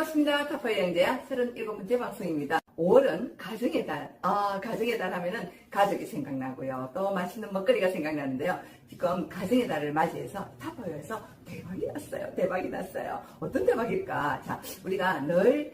반갑습니다. 타파 여행제야 37번째 방송입니다. 5월은 가정의 달. 가정의 달 하면은 가족이 생각나고요. 또 맛있는 먹거리가 생각나는데요. 지금 가정의 달을 맞이해서 타파여에서 대박이 났어요. 대박이 났어요. 어떤 대박일까? 자, 우리가 늘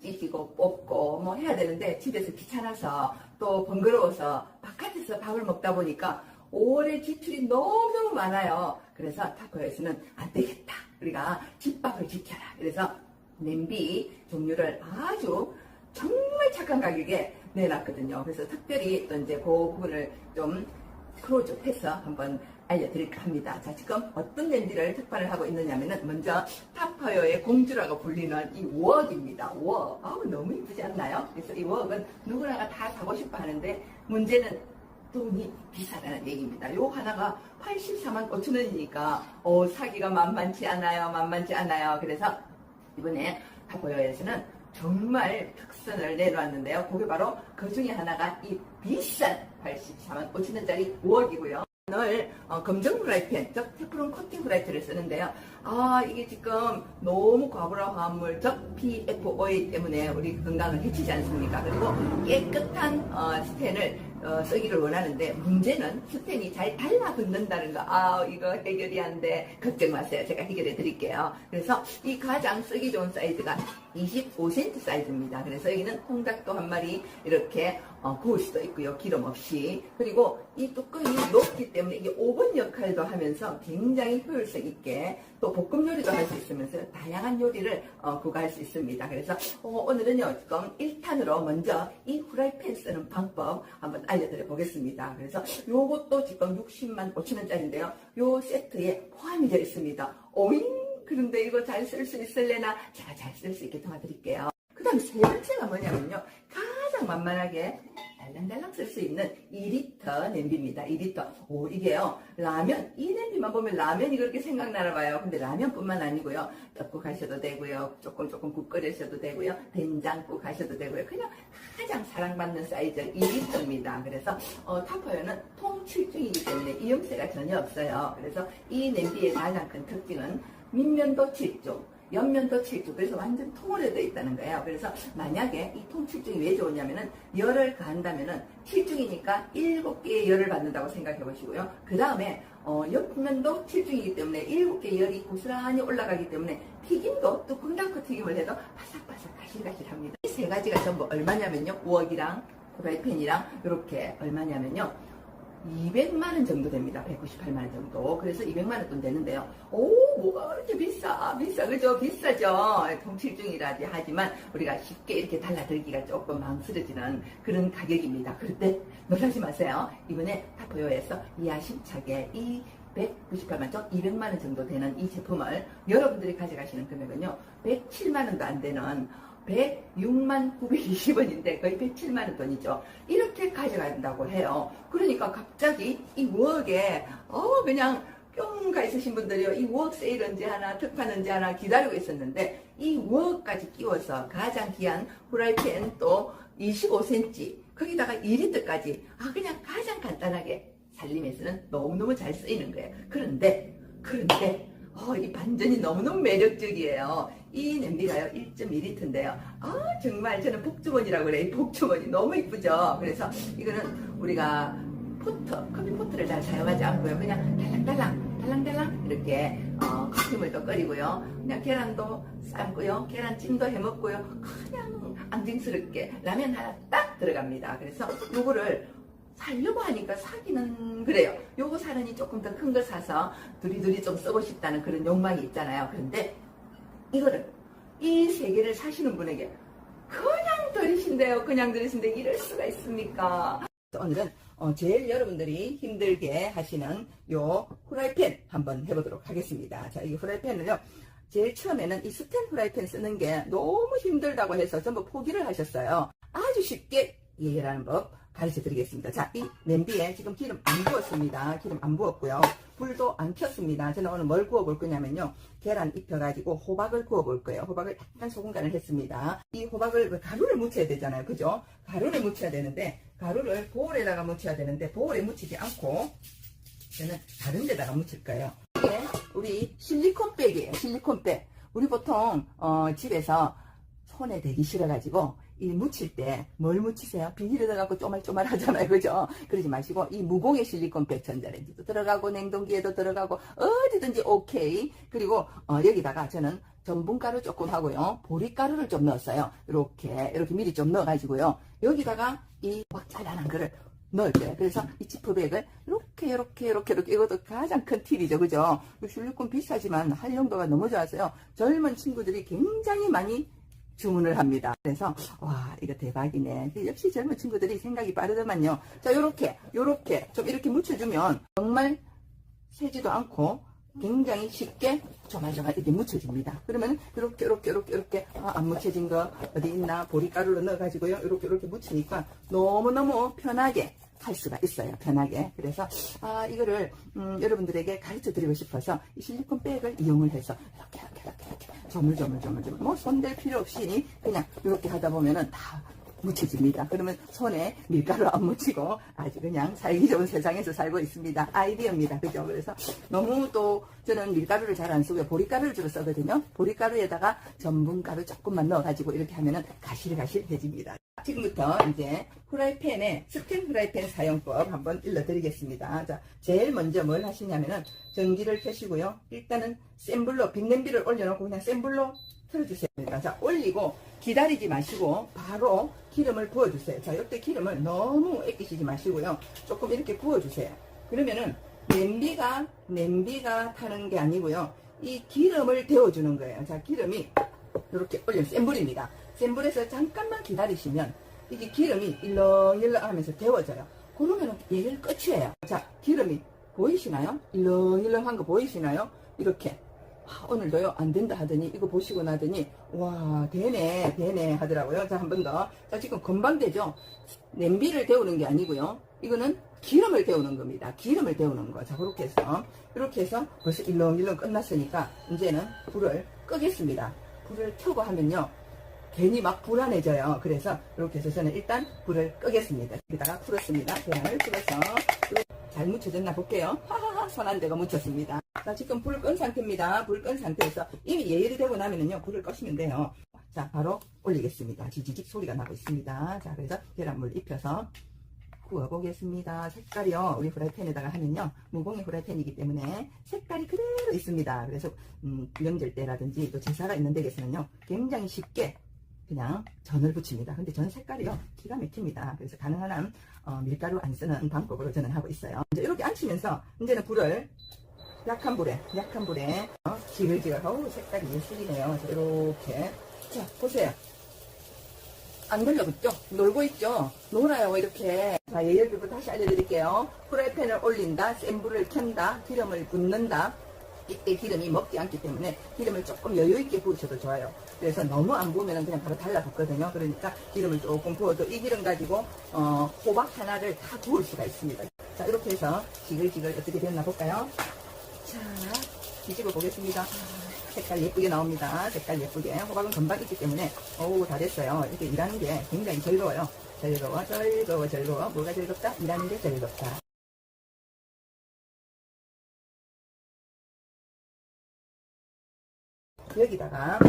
찢기고 뽑고 뭐 해야 되는데 집에서 귀찮아서 또 번거로워서 바깥에서 밥을 먹다 보니까 5월에 지출이 너무너무 많아요. 그래서 타파여에서는 안 되겠다. 우리가 집밥을 지켜라. 그래서 냄비 종류를 아주 정말 착한 가격에 내놨거든요. 그래서 특별히 또 이제 그 부분을 좀 클로즈업해서 한번 알려드릴까 합니다. 자, 지금 어떤 냄비를 특판을 하고 있느냐면은 먼저 타파여의 공주라고 불리는 이 웍입니다. 웍. 너무 이쁘지 않나요? 그래서 이 웍은 누구나가 다 사고 싶어 하는데 문제는 돈이 비싸다는 얘기입니다. 요 하나가 84만 5천 원이니까 사기가 만만치 않아요. 그래서 이번에 타파여에서는 정말 특선을 내놓았는데요. 그게 바로 그 중에 하나가 이 비싼 84만 5천 원짜리 웍이고요. 오늘 검정 프라이팬, 즉 테프론 코팅 프라이팬을 쓰는데요. 이게 지금 너무 과부하 화합물, 즉 PFOA 때문에 우리 건강을 해치지 않습니까? 그리고 깨끗한 스텐을 쓰기를 원하는데 문제는 스텐이 잘 달라붙는다는 거. 이거 해결이 안 돼. 걱정 마세요. 제가 해결해 드릴게요. 그래서 이 가장 쓰기 좋은 사이즈가 25cm 사이즈입니다. 그래서 여기는 콩닭도 한 마리 이렇게 구울 수도 있고요. 기름 없이. 그리고 이 뚜껑이 높기 때문에 이게 오븐 역할도 하면서 굉장히 효율성 있게 또 볶음 요리도 할 수 있으면서 다양한 요리를 구가할 수 있습니다. 그래서 오늘은요, 지금 1탄으로 먼저 이 후라이팬 쓰는 방법 한번 알려드려 보겠습니다. 그래서 요것도 지금 60만 5천 원짜리인데요. 요 세트에 포함이 되어 있습니다. 그런데 이거 잘 쓸 수 있을래나? 제가 잘 쓸 수 있게 도와드릴게요. 그 다음 세 번째가 뭐냐면요, 가장 만만하게 달랑달랑 쓸 수 있는 2리터 냄비입니다. 2리터. 이게요, 라면, 이 냄비만 보면 라면이 그렇게 생각나나 봐요. 근데 라면뿐만 아니고요, 떡국 하셔도 되고요, 조금 국 끓이셔도 되고요, 된장국 하셔도 되고요. 그냥 가장 사랑받는 사이즈 2리터입니다. 그래서 타파여는 통칠중이기 때문에 이음새가 전혀 없어요. 그래서 이 냄비의 가장 큰 특징은 밑면도 7중, 옆면도 7중, 그래서 완전 통으로 되어 있다는 거예요. 그래서 만약에 이 통 7중이 왜 좋으냐면은 열을 가한다면은 7중이니까 7개의 열을 받는다고 생각해 보시고요. 그 다음에 옆면도 7중이기 때문에 7개의 열이 고스란히 올라가기 때문에 튀김도 뚜껑 닫고 튀김을 해도 바삭바삭 가실가실합니다. 이 세 가지가 전부 얼마냐면요, 웍이랑 프라이팬이랑 이렇게 얼마냐면요, 200만원 정도 됩니다. 198만원 정도. 그래서 200만원 돈 되는데요. 뭐가 그렇게 비싸, 그죠? 비싸죠. 통칠중이라 하지만 우리가 쉽게 이렇게 달라들기가 조금 망설여지는 그런 가격입니다. 그런데 놀라지 마세요. 이번에 타파여에서 야심차게 이 198만 원, 200만원 정도 되는 이 제품을 여러분들이 가져가시는 금액은요, 107만원도 안 되는 106만 920원인데 거의 107만원 돈이죠. 이렇게 가져간다고 해요. 그러니까 갑자기 이 웍에 그냥 뿅 가 있으신 분들이요, 이 웍 세일 언제 하나, 특판 언제 하나 기다리고 있었는데 이 웍까지 끼워서 가장 귀한 후라이팬 또 25cm, 거기다가 2리터까지 그냥 가장 간단하게 살림에서는 너무너무 잘 쓰이는 거예요. 그런데 이 반전이 너무너무 매력적이에요. 이 냄비가요, 1.2리터인데요. 정말 저는 복주머니라고 그래요. 복주머니 너무 이쁘죠? 그래서 이거는 우리가 커피포트를 잘 사용하지 않고요. 그냥 달랑달랑 이렇게 커피물도 끓이고요. 그냥 계란도 삶고요. 계란찜도 해먹고요. 그냥 앙증스럽게 라면 하나 딱 들어갑니다. 그래서 요거를 살려고 하니까 사기는 그래요. 요거 사느니 조금 더 큰 거 사서 두리두리 좀 쓰고 싶다는 그런 욕망이 있잖아요. 그런데 이거를 이 세 개를 사시는 분에게 그냥 들이신데 이럴 수가 있습니까? 오늘은 제일 여러분들이 힘들게 하시는 요 후라이팬 한번 해보도록 하겠습니다. 자, 이 후라이팬은요, 제일 처음에는 이 스텐 후라이팬 쓰는 게 너무 힘들다고 해서 전부 포기를 하셨어요. 아주 쉽게 해결하는 법 가르쳐 드리겠습니다. 자, 이 냄비에 지금 기름 안 부었습니다. 기름 안 부었고요. 불도 안 켰습니다. 저는 오늘 뭘 구워 볼 거냐면요, 계란 입혀가지고 호박을 구워 볼 거예요. 호박을 약간 소금 간을 했습니다. 이 호박을 가루를 묻혀야 되잖아요. 그죠? 가루를 묻혀야 되는데, 가루를 보울에다가 묻혀야 되는데, 보울에 묻히지 않고 저는 다른 데다가 묻힐 거예요. 이게 우리 실리콘백이에요. 실리콘백. 우리 보통 집에서 손에 대기 싫어가지고 이 묻힐 때 뭘 묻히세요? 비닐에 들어가고 쪼말쪼말 하잖아요. 그죠? 그러지 마시고 이 무공의 실리콘백 전자레인지도 들어가고 냉동기에도 들어가고 어디든지 오케이. 그리고 여기다가 저는 전분가루 조금 하고요. 보리가루를 좀 넣었어요. 이렇게 미리 좀 넣어가지고요. 여기다가 이 꽉 잘라난 거를 넣을게요. 그래서 이 지퍼백을 이렇게 이것도 가장 큰 팁이죠. 그죠? 실리콘 비싸지만 활용도가 너무 좋아서요. 젊은 친구들이 굉장히 많이 주문을 합니다. 그래서 와 이거 대박이네. 역시 젊은 친구들이 생각이 빠르더만요. 자 요렇게 좀 이렇게 묻혀주면 정말 새지도 않고 굉장히 쉽게 조말조말 이렇게 묻혀집니다. 그러면 이렇게 안 묻혀진 거 어디 있나 보리가루로 넣어가지고요. 이렇게 묻히니까 너무너무 편하게 할 수가 있어요. 편하게. 그래서 이거를 여러분들에게 가르쳐 드리고 싶어서 이 실리콘 백을 이용을 해서 이렇게 조물조물 뭐 손댈 필요 없이 그냥 이렇게 하다 보면은 다 묻혀집니다. 그러면 손에 밀가루 안 묻히고 아주 그냥 살기 좋은 세상에서 살고 있습니다. 아이디어입니다. 그죠? 그래서 너무 또 저는 밀가루를 잘 안 쓰고요. 보리가루를 주로 쓰거든요. 보리가루에다가 전분가루 조금만 넣어가지고 이렇게 하면은 가실가실해집니다. 지금부터 이제 후라이팬에 스텐 후라이팬 사용법 한번 일러드리겠습니다. 자, 제일 먼저 뭘 하시냐면은 전기를 켜시고요. 일단은 센 불로 빈냄비를 올려놓고 그냥 센 불로 틀어주세요. 자, 올리고 기다리지 마시고 바로 기름을 부어주세요. 자, 이때 기름을 너무 아끼시지 마시고요. 조금 이렇게 부어주세요. 그러면은 냄비가 타는 게 아니고요. 이 기름을 데워주는 거예요. 자, 기름이 이렇게 올리면 센 불입니다. 센 불에서 잠깐만 기다리시면 이게 기름이 일렁일렁 하면서 데워져요. 그러면은 얘를 끝이에요. 자, 기름이 보이시나요? 일렁일렁한 거 보이시나요? 이렇게. 오늘도요 안 된다 하더니 이거 보시고 나더니 와 되네 하더라고요. 자, 한 번 더. 자, 지금 금방 되죠? 냄비를 데우는 게 아니고요. 이거는 기름을 데우는 겁니다. 기름을 데우는 거. 자, 이렇게 해서 벌써 일렁일렁 끝났으니까 이제는 불을 끄겠습니다. 불을 켜고 하면요 괜히 막 불안해져요. 그래서 이렇게 해서 저는 일단 불을 끄겠습니다. 여기다가 풀었습니다. 계란을 풀어서 잘 묻혀졌나 볼게요. 하하하, 손 안 대고 묻혔습니다. 자, 지금 불을 끈 상태입니다. 불 끈 상태에서 이미 예열이 되고 나면은요 불을 꺼시면 돼요. 자, 바로 올리겠습니다. 지지직 소리가 나고 있습니다. 자, 그래서 계란물 입혀서 구워 보겠습니다. 색깔이요, 우리 후라이팬에다가 하면요 무공의 후라이팬이기 때문에 색깔이 그대로 있습니다. 그래서 명절 때라든지 또 제사가 있는 댁에서는요 굉장히 쉽게 그냥 전을 붙입니다. 근데 전 색깔이요 기가 막힙니다. 그래서 가능한 한 밀가루 안 쓰는 방법으로 저는 하고 있어요. 이제 이렇게 앉히면서 이제는 불을 약한 불에 지글지글. 어우, 색깔이 예술이네요. 자, 이렇게. 자, 보세요. 안 걸려붙죠? 놀고 있죠? 놀아요, 이렇게. 자, 예열비부 다시 알려드릴게요. 프라이팬을 올린다, 센 불을 켠다, 기름을 붓는다. 이때 기름이 먹지 않기 때문에 기름을 조금 여유있게 부으셔도 좋아요. 그래서 너무 안 부으면 그냥 바로 달라붙거든요. 그러니까 기름을 조금 부어도 이 기름 가지고 호박 하나를 다 구울 수가 있습니다. 자, 이렇게 해서 지글지글 어떻게 됐나 볼까요? 자, 뒤집어 보겠습니다. 색깔 예쁘게 나옵니다. 색깔 예쁘게. 호박은 금방 익기 때문에 어우, 다 됐어요. 이렇게 일하는 게 굉장히 즐거워요. 즐거워. 뭐가 즐겁다? 일하는 게 즐겁다. 여기다가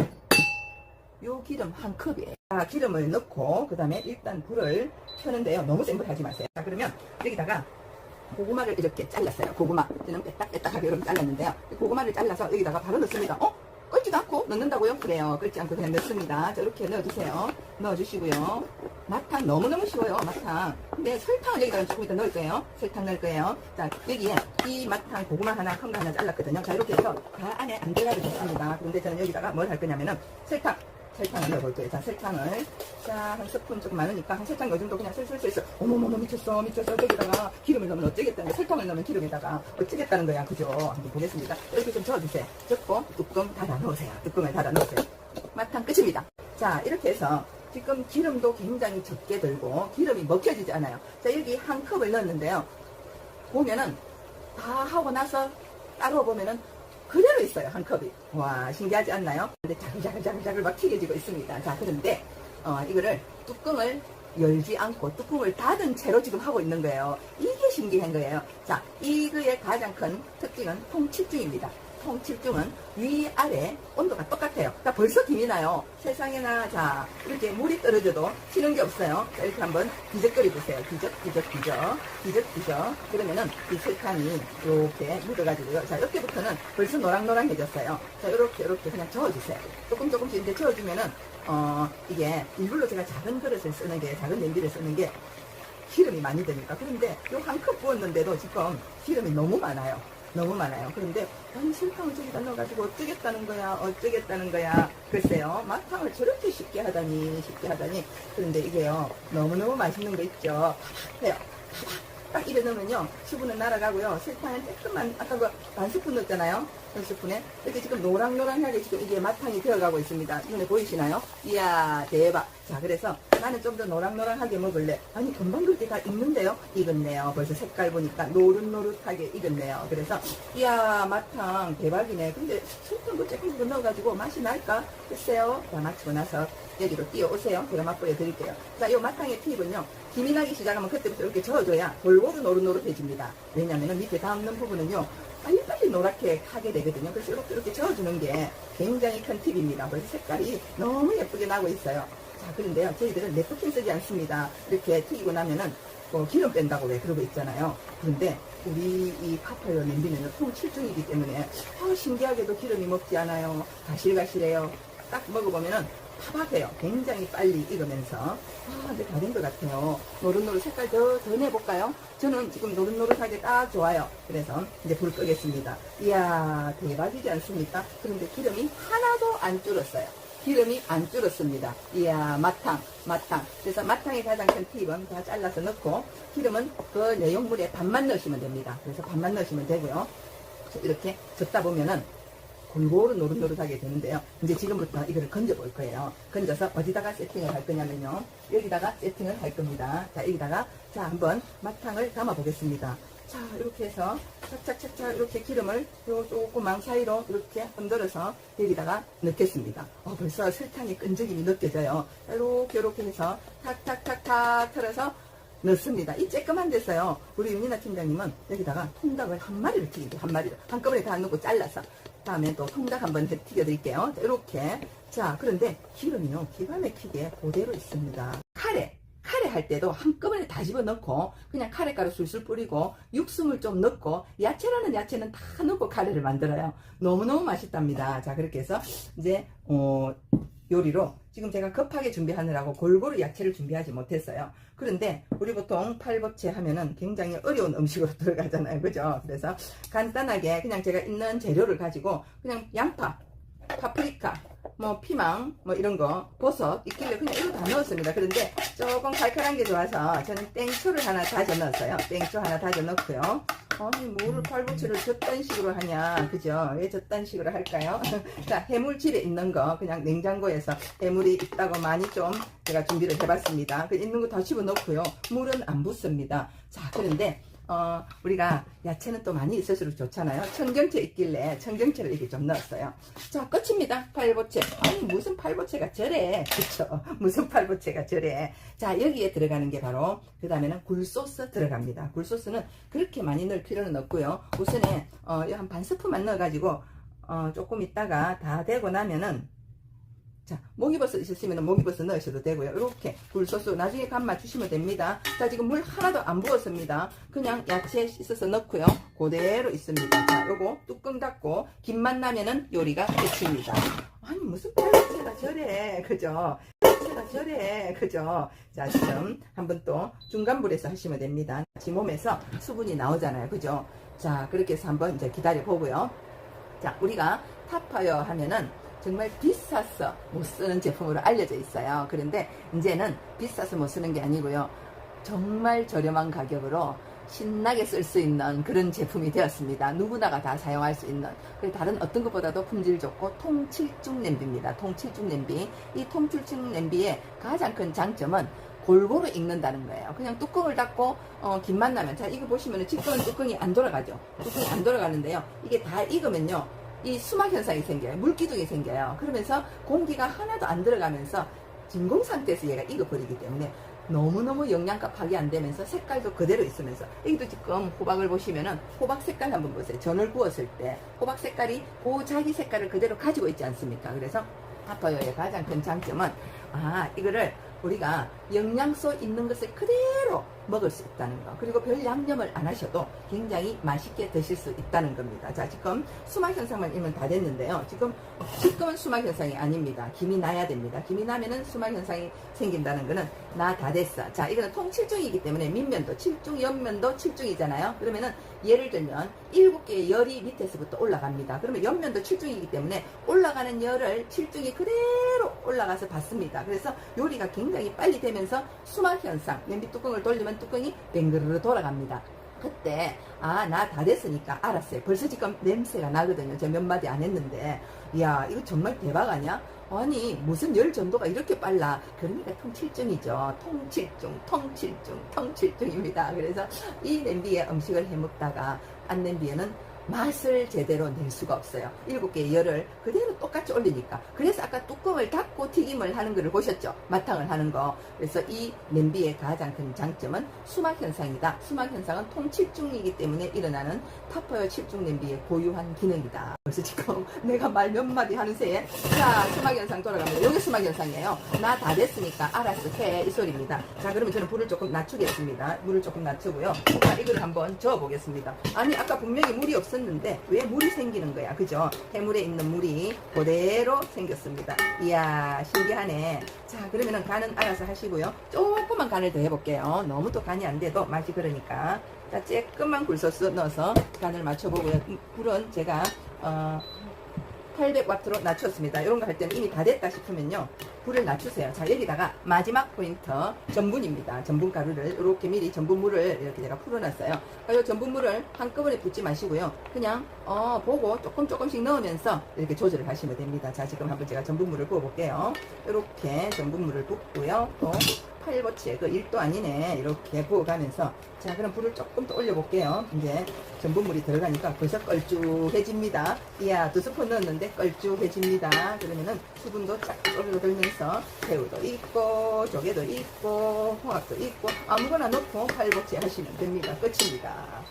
요 기름 한 컵에 기름을 넣고 그 다음에 일단 불을 켜는데요. 너무 센 불 하지 마세요. 자, 그러면 여기다가 고구마를 이렇게 잘랐어요. 고구마 저는 빼딱하게 이렇게 잘랐는데요. 고구마를 잘라서 여기다가 바로 넣습니다. 끓지도 않고 넣는다고요? 그래요. 끓지 않고 그냥 넣습니다. 자, 이렇게 넣어주세요. 넣어주시고요. 마탕 너무너무 쉬워요. 마탕. 근데 설탕을 여기다가 조금 이따 넣을 거예요. 설탕 넣을 거예요. 자, 여기에 이 마탕 고구마 하나 큰 거 하나 잘랐거든요. 자, 이렇게 해서 다 안에 안 들어가도 좋습니다. 그런데 저는 여기다가 뭘 할 거냐면은 설탕을 넣어볼 거예요. 자, 설탕을 한 스푼 조금 많으니까 한 설탕 요즘도 그냥 슬슬슬슬. 어머머머, 미쳤어. 여기다가 기름을 넣으면 어쩌겠다는 거야. 설탕을 넣으면 기름에다가 어쩌겠다는 거야. 그죠? 한번 보겠습니다. 이렇게 좀 저어주세요. 접고 뚜껑 닫아 놓으세요. 뚜껑을 닫아 놓으세요. 마탕 끝입니다. 자, 이렇게 해서 지금 기름도 굉장히 적게 들고 기름이 먹혀지지 않아요. 자, 여기 한 컵을 넣었는데요. 보면은 다 하고 나서 따로 보면은 그대로 있어요. 한 컵이. 와, 신기하지 않나요? 근데 자글자글 막 튀겨지고 있습니다. 자, 그런데 이거를 뚜껑을 열지 않고 뚜껑을 닫은 채로 지금 하고 있는 거예요. 이게 신기한 거예요. 자, 이거의 가장 큰 특징은 통치중입니다. 통칠중은 위아래 온도가 똑같아요. 자, 벌써 김이 나요. 세상에나. 자, 이렇게 물이 떨어져도 튀는 게 없어요. 자, 이렇게 한번 뒤적거리 보세요. 뒤적. 그러면은 이 설탕이 이렇게 묻어가지고요. 자, 이렇게부터는 벌써 노랑노랑해졌어요. 자, 이렇게 그냥 저어주세요. 조금씩 이제 저어주면은 이게 일부러 제가 작은 그릇을 쓰는 게, 작은 냄비를 쓰는 게 기름이 많이 드니까. 그런데 요 한 컵 부었는데도 지금 기름이 너무 많아요. 그런데 아니, 설탕을 저기다 넣어가지고 어쩌겠다는 거야. 글쎄요, 마탕을 저렇게 쉽게 하다니. 그런데 이게요, 너무너무 맛있는 거 있죠. 해요. 딱 입에 넣으면요, 수분은 날아가고요. 설탕은 조금만, 아까 그 반 스푼 넣었잖아요. 한 스푼에. 이렇게 지금 노랑노랑하게 지금 이게 마탕이 되어가고 있습니다. 눈에 보이시나요? 이야, 대박. 자, 그래서 나는 좀 더 노랑노랑하게 먹을래. 아니, 금방 그렇게 다 익는데요? 익었네요. 벌써 색깔 보니까 노릇노릇하게 익었네요. 그래서, 이야, 마탕 대박이네. 근데 설탕도 조금 넣어가지고 맛이 날까? 글쎄요. 자, 마치고 나서 여기로 뛰어오세요. 제가 맛보여 드릴게요. 자, 이 마탕의 팁은요, 김이 나기 시작하면 그때부터 이렇게 저어줘야 골고루 노릇노릇해집니다. 왜냐면은 밑에 닿는 부분은요, 빨리 노랗게 하게 되거든요. 그래서 이렇게 저어주는 게 굉장히 큰 팁입니다. 그래서 색깔이 너무 예쁘게 나고 있어요. 자, 그런데요, 저희들은 냅킨 쓰지 않습니다. 이렇게 튀기고 나면은 기름 뺀다고 왜 그러고 있잖아요. 그런데 우리 이 파파요 냄비는 통 7중이기 때문에 신기하게도 기름이 먹지 않아요. 가실가실해요. 딱 먹어보면은 파박해요. 굉장히 빨리 익으면서. 근데 다 된 것 같아요. 노릇노릇 색깔 더 내볼까요? 저는 지금 노릇노릇하게 딱 좋아요. 그래서 이제 불 끄겠습니다. 이야, 대박이지 않습니까? 그런데 기름이 하나도 안 줄었어요. 기름이 안 줄었습니다. 이야, 마탕. 그래서 마탕의 가장 큰 팁은 다 잘라서 넣고, 기름은 그 내용물에 반만 넣으시면 됩니다. 그래서 반만 넣으시면 되고요. 이렇게 젓다 보면은 골고루 노릇노릇하게 되는데요. 이제 지금부터 이거를 건져 볼 거예요. 건져서 어디다가 세팅을 할 거냐면요, 여기다가 세팅을 할 겁니다. 자, 여기다가 한번 마탕을 담아 보겠습니다. 자, 이렇게 해서 착착착착 이렇게 기름을 요 조그만 사이로 이렇게 흔들어서 여기다가 넣겠습니다. 벌써 설탕의 끈적임이 느껴져요. 자, 이렇게 해서 탁탁탁탁 털어서 넣습니다. 이 쬐끄만 데서요, 우리 윤이나 팀장님은 여기다가 통닭을 한 마리를 튀깁니다. 한꺼번에 다 넣고 잘라서. 다음에 또 통닭 한번 튀겨 드릴게요. 자, 이렇게. 자, 그런데 기름이요, 기가 막히게 그대로 있습니다. 카레 할 때도 한꺼번에 다 집어넣고 그냥 카레가루 술술 뿌리고 육수물 좀 넣고 야채라는 야채는 다 넣고 카레를 만들어요. 너무너무 맛있답니다. 자, 그렇게 해서 이제 요리로 지금 제가 급하게 준비하느라고 골고루 야채를 준비하지 못했어요. 그런데 우리 보통 팔보채 하면은 굉장히 어려운 음식으로 들어가잖아요. 그죠? 그래서 간단하게 그냥 제가 있는 재료를 가지고 그냥 양파, 파프리카, 피망, 이런 거, 버섯 있길래 그냥 이거 다 넣었습니다. 그런데 조금 칼칼한 게 좋아서 저는 땡초를 하나 다져 넣었어요. 땡초 하나 다져 넣고요. 아니, 뭐를 팔보채를 저딴 식으로 하냐. 그죠? 왜 저딴 식으로 할까요? 자, 해물 집에 있는 거, 그냥 냉장고에서 해물이 있다고 많이 좀 제가 준비를 해봤습니다. 그 있는 거 다 집어넣고요. 물은 안 붓습니다. 자, 그런데 우리가 야채는 또 많이 있을수록 좋잖아요. 청경채 있길래 청경채를 이렇게 좀 넣었어요. 자, 끝입니다. 팔보채. 아니, 무슨 팔보채가 저래. 그쵸? 무슨 팔보채가 저래. 자, 여기에 들어가는 게 바로, 그 다음에는 굴소스 들어갑니다. 굴소스는 그렇게 많이 넣을 필요는 없고요. 우선에 한 반 스푼만 넣어가지고 조금 있다가 다 되고 나면은, 자, 목이버섯 있으시면 목이버섯 넣으셔도 되고요. 이렇게 굴소스 나중에 간 맞추시면 됩니다. 자, 지금 물 하나도 안 부었습니다. 그냥 야채 씻어서 넣고요. 그대로 있습니다. 자, 요거 뚜껑 닫고 김만 나면은 요리가 끝입니다. 아니, 무슨 팔보채가 저래. 그죠? 팔보채가 저래. 그죠? 자, 지금 한번 또 중간불에서 하시면 됩니다. 지 몸에서 수분이 나오잖아요. 그죠? 자, 그렇게 해서 한번 이제 기다려 보고요. 자, 우리가 타파요 하면은 정말 비싸서 못 쓰는 제품으로 알려져 있어요. 그런데 이제는 비싸서 못 쓰는 게 아니고요, 정말 저렴한 가격으로 신나게 쓸 수 있는 그런 제품이 되었습니다. 누구나가 다 사용할 수 있는, 다른 어떤 것보다도 품질 좋고 통칠중 냄비입니다. 통칠중 냄비. 이 통칠중 냄비의 가장 큰 장점은 골고루 익는다는 거예요. 그냥 뚜껑을 닫고 김만 나면, 자, 이거 보시면 지금 뚜껑이 안 돌아가죠. 뚜껑이 안 돌아가는데요, 이게 다 익으면요, 이 수막 현상이 생겨요. 물기둥이 생겨요. 그러면서 공기가 하나도 안 들어가면서 진공 상태에서 얘가 익어버리기 때문에 너무너무 영양가 파괴 안 되면서 색깔도 그대로 있으면서, 여기도 지금 호박을 보시면은 호박 색깔 한번 보세요. 전을 구웠을 때 호박 색깔이 그 자기 색깔을 그대로 가지고 있지 않습니까? 그래서 타파요의 가장 큰 장점은 이거를 우리가 영양소 있는 것을 그대로 먹을 수 있다는 거, 그리고 별 양념을 안 하셔도 굉장히 맛있게 드실 수 있다는 겁니다. 자, 지금 수막 현상만 이면 다 됐는데요. 지금은 수막 현상이 아닙니다. 김이 나야 됩니다. 김이 나면은 수막 현상이 생긴다는 거는 나 다 됐어. 자, 이거는 통칠중이기 때문에 밑면도 7중, 옆면도 7중이잖아요. 그러면은 예를 들면 7개의 열이 밑에서부터 올라갑니다. 그러면 옆면도 7중이기 때문에 올라가는 열을 7중이 그대로 올라가서 받습니다. 그래서 요리가 굉장히 빨리 되면서 수막 현상, 냄비 뚜껑을 돌리면 뚜껑이 뱅그르르 돌아갑니다. 그때 나 다 됐으니까 알았어요. 벌써 지금 냄새가 나거든요. 제가 몇 마디 안 했는데, 이야, 이거 정말 대박 아니야? 아니, 무슨 열 전도가 이렇게 빨라? 그러니까 통칠중이죠. 통칠중입니다. 그래서 이 냄비에 음식을 해 먹다가 안 냄비에는 맛을 제대로 낼 수가 없어요. 7개의 열을 그대로 똑같이 올리니까. 그래서 아까 뚜껑을 닫고 튀김을 하는 거를 보셨죠? 마탕을 하는 거. 그래서 이 냄비의 가장 큰 장점은 수막 현상이다. 수막 현상은 통칠중이기 때문에 일어나는 타파요 7중 냄비의 고유한 기능이다. 그래서 지금 내가 말 몇 마디 하는 새에, 자, 수막 현상 돌아갑니다. 여기 수막 현상이에요. 나 다 됐으니까 알았어 해, 이 소리입니다. 자, 그러면 저는 불을 조금 낮추겠습니다. 물을 조금 낮추고요. 자, 이걸 한번 저어 보겠습니다. 아니, 아까 분명히 물이 없었는데 왜 물이 생기는 거야? 그죠? 해물에 있는 물이 그대로 생겼습니다. 이야, 신기하네. 자, 그러면은 간은 알아서 하시고요. 조금만 간을 더 해볼게요. 너무 또 간이 안 돼도 맛이 그러니까. 자, 조금만 굴소스 넣어서 간을 맞춰보고요. 불은 제가 800W로 낮췄습니다. 이런 거 할 때는 이미 다 됐다 싶으면요, 불을 낮추세요. 자, 여기다가 마지막 포인트, 전분입니다. 전분 가루를 이렇게 미리 전분물을 이렇게 제가 풀어놨어요. 이 전분물을 한꺼번에 붓지 마시고요. 그냥 보고 조금씩 넣으면서 이렇게 조절을 하시면 됩니다. 자, 지금 한번 제가 전분물을 부어볼게요. 이렇게 전분물을 붓고요. 또 팔보채, 그 1도 아니네. 이렇게 부어가면서, 자, 그럼 불을 조금 더 올려볼게요. 이제 전분물이 들어가니까 벌써 걸쭉해집니다. 이야, 2스푼 넣었는데 걸쭉해집니다. 그러면은 수분도 쫙 쫄르들면서 새우도 있고 조개도 있고 홍합도 있고 아무거나 넣고 팔보채 하시면 됩니다. 끝입니다.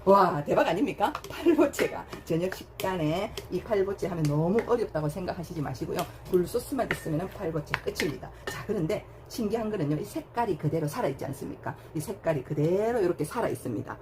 와, 대박 아닙니까? 팔보채가 저녁 식단에 이 팔보채 하면 너무 어렵다고 생각하시지 마시고요. 굴소스만 있으면 팔보채 끝입니다. 자, 그런데 신기한 거는요, 이 색깔이 그대로 살아있지 않습니까? 이 색깔이 그대로 이렇게 살아있습니다.